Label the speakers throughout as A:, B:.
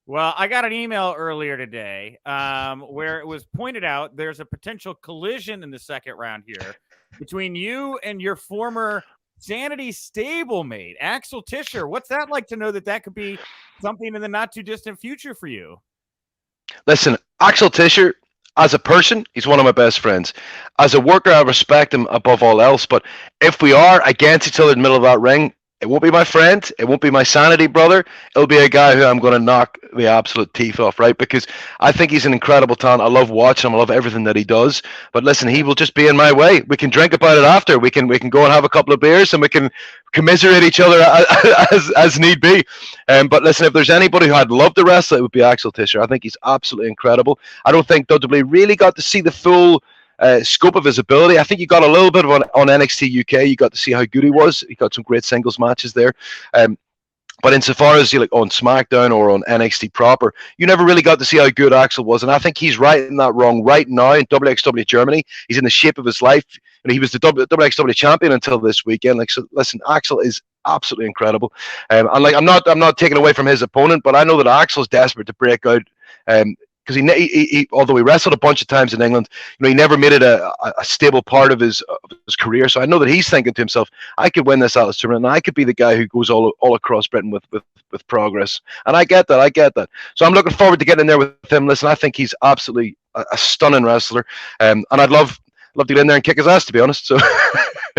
A: Well, I got an email earlier today where it was pointed out there's a potential collision in the second round here between you and your former Sanity stablemate, Axel Tischer. What's that like to know that could be something in the not too distant future for you?
B: Listen, Axel Tischer, as a person, he's one of my best friends. As a worker, I respect him above all else. But if we are against each other in the middle of that ring, it won't be my friend. It won't be my Sanity brother. It'll be a guy who I'm going to knock the absolute teeth off, right? Because I think he's an incredible talent. I love watching him. I love everything that he does. But listen, he will just be in my way. We can drink about it after. We can go and have a couple of beers, and we can commiserate each other as need be. But listen, if there's anybody who I'd love to wrestle, it would be Axel Tischer. I think he's absolutely incredible. I don't think WWE really got to see the full scope of his ability. I think you got a little bit of on NXT UK. You got to see how good he was. He got some great singles matches there. But insofar as you like on SmackDown or on NXT proper, you never really got to see how good Axel was. And I think he's righting that wrong right now in WXW Germany. He's in the shape of his life. And he was the WXW champion until this weekend. Like, so listen, Axel is absolutely incredible. And like, I'm not taking away from his opponent, but I know that Axel's desperate to break out. Because he although he wrestled a bunch of times in England, he never made it a stable part of his career. So I know that he's thinking to himself, I could win this Atlas tournament, and I could be the guy who goes all across Britain with progress. And I get that. So I'm looking forward to getting in there with him. Listen, I think he's absolutely a stunning wrestler, and I'd love to get in there and kick his ass, to be honest. So.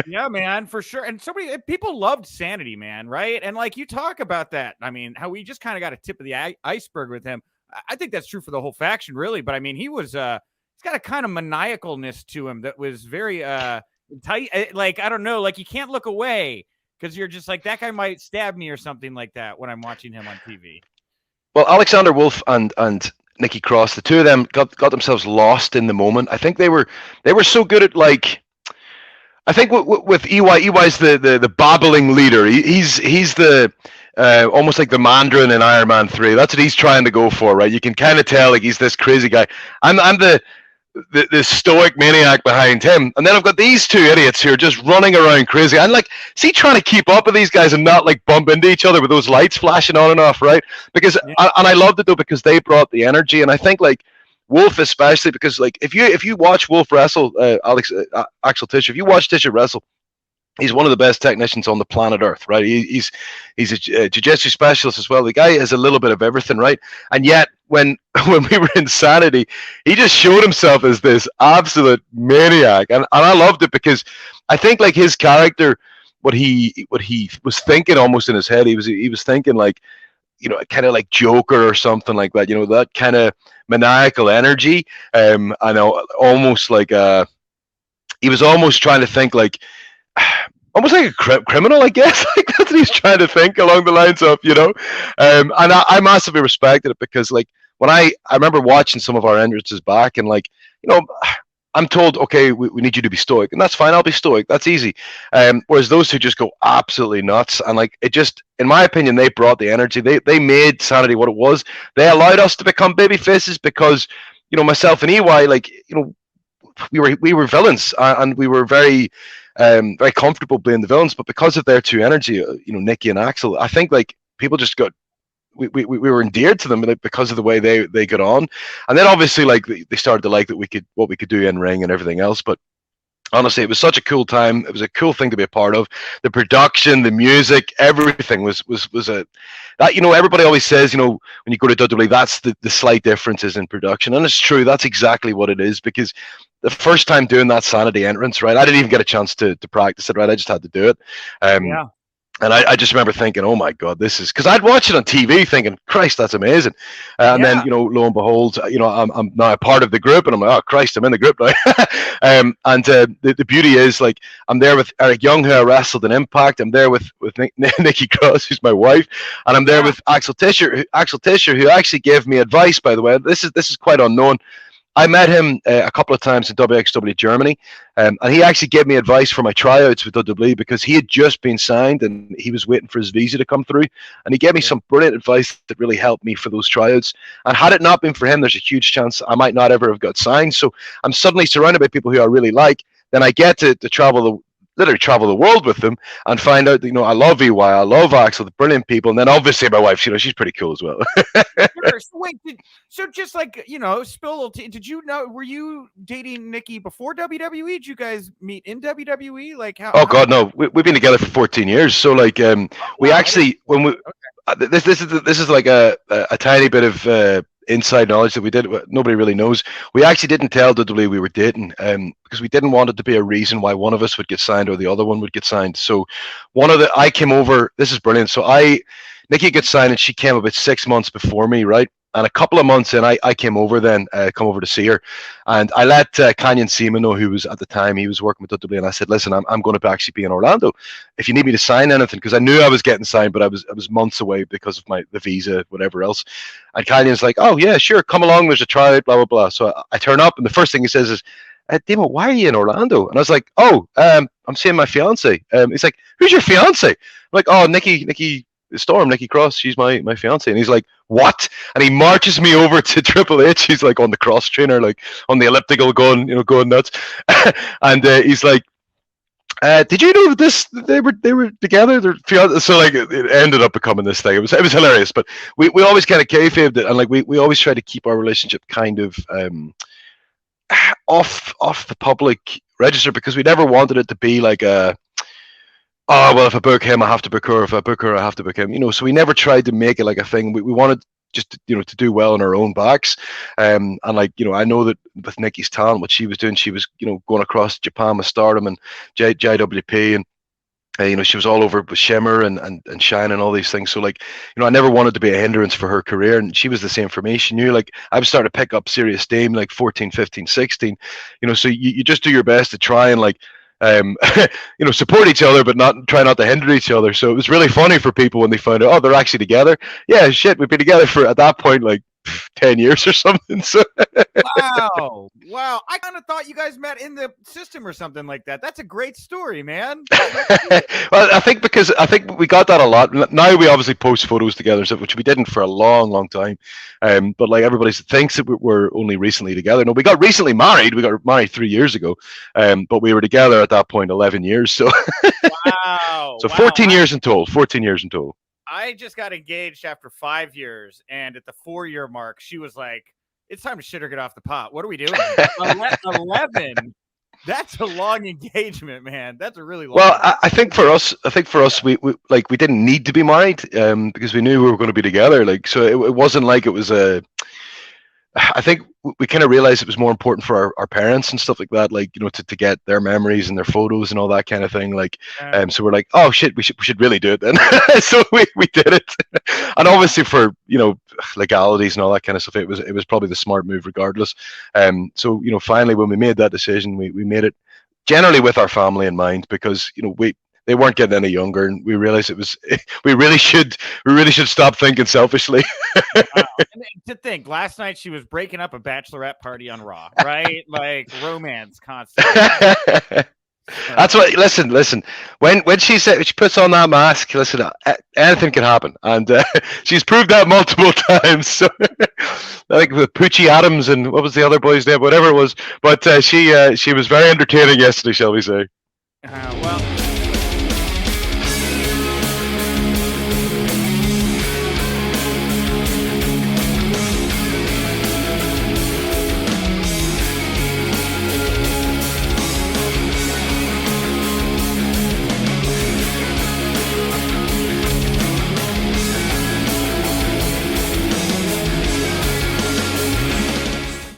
A: Yeah, man, for sure. And so many people loved Sanity, man, right? And like you talk about that, I mean, how we just kind of got a tip of the iceberg with him. I think that's true for the whole faction, really. But I mean, he was he's got a kind of maniacalness to him that was very tight. Like, I don't know, like you can't look away because you're just like, that guy might stab me or something like that when I'm watching him on TV.
B: Well, Alexander Wolf and Nikki Cross, the two of them got themselves lost in the moment. I think they were so good at like. I think with EY's the babbling leader. He's the almost like the Mandarin in Iron Man 3. That's what he's trying to go for, right? You can kind of tell like he's this crazy guy. I'm the stoic maniac behind him, and then I've got these two idiots who are just running around crazy. And like, see, trying to keep up with these guys and not like bump into each other with those lights flashing on and off, right? Because I loved it though because they brought the energy, and I think like. Wolf especially because like if you watch Wolf wrestle, Axel Tischer, if you watch Tischer wrestle, he's one of the best technicians on the planet Earth, right? He's a jiu-jitsu specialist as well. The guy has a little bit of everything, right? And yet when we were in Sanity, he just showed himself as this absolute maniac, and I loved it because I think like his character, what he was thinking almost in his head, he was thinking like. Kind of like Joker or something like that, that kind of maniacal energy. I know almost like he was almost trying to think like almost like a criminal, I guess. Like that's what he's trying to think along the lines of, and I massively respected it because like when I remember watching some of our entrances back and like, I'm told, okay, we need you to be stoic, and that's fine. I'll be stoic. That's easy. Whereas those two just go absolutely nuts, and like it just, in my opinion, they brought the energy. They made Sanity what it was. They allowed us to become baby faces because, myself and EY, like we were villains, and we were very very comfortable being the villains. But because of their two energy, Nikki and Axel, I think like people just got. We were endeared to them because of the way they got on, and then obviously like they started to like that what we could do in ring and everything else. But honestly, it was such a cool time. It was a cool thing to be a part of. The production, the music, everything was that. Everybody always says when you go to WWE, that's the slight differences in production, and it's true. That's exactly what it is because. The first time doing that Sanity entrance, right? I didn't even get a chance to practice it, right? I just had to do it.
A: Yeah.
B: And I just remember thinking, oh my God, this is because I'd watched it on TV thinking, Christ, that's amazing. And then, lo and behold, I'm now a part of the group and I'm like, oh Christ, I'm in the group now. The beauty is like, I'm there with Eric Young, who I wrestled in Impact. I'm there with Nikki Cross, who's my wife. And I'm there with Axel Tischer, who actually gave me advice, by the way. This is quite unknown. I met him a couple of times in WXW Germany, and he actually gave me advice for my tryouts with WWE because he had just been signed and he was waiting for his visa to come through. And he gave me some brilliant advice that really helped me for those tryouts. And had it not been for him, there's a huge chance I might not ever have got signed. So I'm suddenly surrounded by people who I really like. Then I get to travel literally travel the world with them and find out that, I love EY, I love Axel, the brilliant people, and then obviously my wife, she's pretty cool as well.
A: Sure. So wait, just like, spill a little did you know, were you dating Nikki before WWE? Did you guys meet in WWE? Like how?
B: Oh God, no, we've been together for 14 years. So like, we actually when we this is like a tiny bit of inside knowledge that we did. Nobody really knows. We actually didn't tell WWE we were dating, because we didn't want it to be a reason why one of us would get signed or the other one would get signed. So I came over. This is brilliant. So Nikki gets signed, and she came about 6 months before me, right? And a couple of months in, I came over then, come over to see her. And I let Killian Dain know, who was at the time, he was working with WWE, and I said, listen, I'm going to actually be in Orlando. If you need me to sign anything, because I knew I was getting signed, but I was months away because of the visa, whatever else. And Killian's like, oh, yeah, sure, come along, there's a tryout, blah, blah, blah. So I turn up, and the first thing he says is, Damo, why are you in Orlando? And I was like, oh, I'm seeing my fiance. He's like, who's your fiance? I'm like, oh, Nikki Storm, Nikki Cross, she's my fiance. And he's like, what? And he marches me over to Triple H. He's like on the cross trainer, like on the elliptical, going nuts. And he's like, did you know this? They were together. So like it ended up becoming this thing. It was hilarious. But we always kind of kayfabed it, and like we always try to keep our relationship kind of off the public register, because we never wanted it to be like a, oh, well, if I book him, I have to book her. If I book her, I have to book him. So we never tried to make it like a thing. We wanted just to do well on our own backs. And like, I know that with Nikki's talent, what she was doing, she was, going across Japan with Stardom and JWP, and she was all over with Shimmer and Shine and all these things. So like, I never wanted to be a hindrance for her career, and she was the same for me. She knew, like, I was starting to pick up serious steam like 14, 15, 16. So you just do your best to try and like, support each other, but try not to hinder each other. So it was really funny for people when they found out, oh, they're actually together. Yeah, shit, we've been together for, at that point, like 10 years or something. So
A: wow. I kind of thought you guys met in the system or something like that. That's a great story, man.
B: Well, I think we got that a lot. Now we obviously post photos together, which we didn't for a long time. But like, everybody thinks that we're only recently together. No, we got recently married. We got married 3 years ago. But we were together at that point 11 years. So
A: wow.
B: So 14 years in total. 14 years in total.
A: I just got engaged after 5 years, and at the 4-year mark, she was like, it's time to shit or get off the pot. What are we doing? 11. That's a long engagement, man. That's a really long.
B: Well, I think for us, we didn't need to be married, because we knew we were going to be together. Like, so it wasn't like it was a. I think we kind of realized it was more important for our parents and stuff like that, like, to get their memories and their photos and all that kind of thing. Like, so we're like, oh shit, we should really do it then. So we did it, and obviously for legalities and all that kind of stuff, it was probably the smart move regardless. So finally when we made that decision, we made it generally with our family in mind, because they weren't getting any younger, and we realized we really should stop thinking selfishly.
A: Wow. And to think, last night she was breaking up a bachelorette party on Raw, right? Like, romance constantly.
B: That's what. Listen. When she said she puts on that mask, listen, anything can happen, and she's proved that multiple times. So, like with Poochie Adams and what was the other boy's name, whatever it was. But she was very entertaining yesterday, shall we say?
A: Well.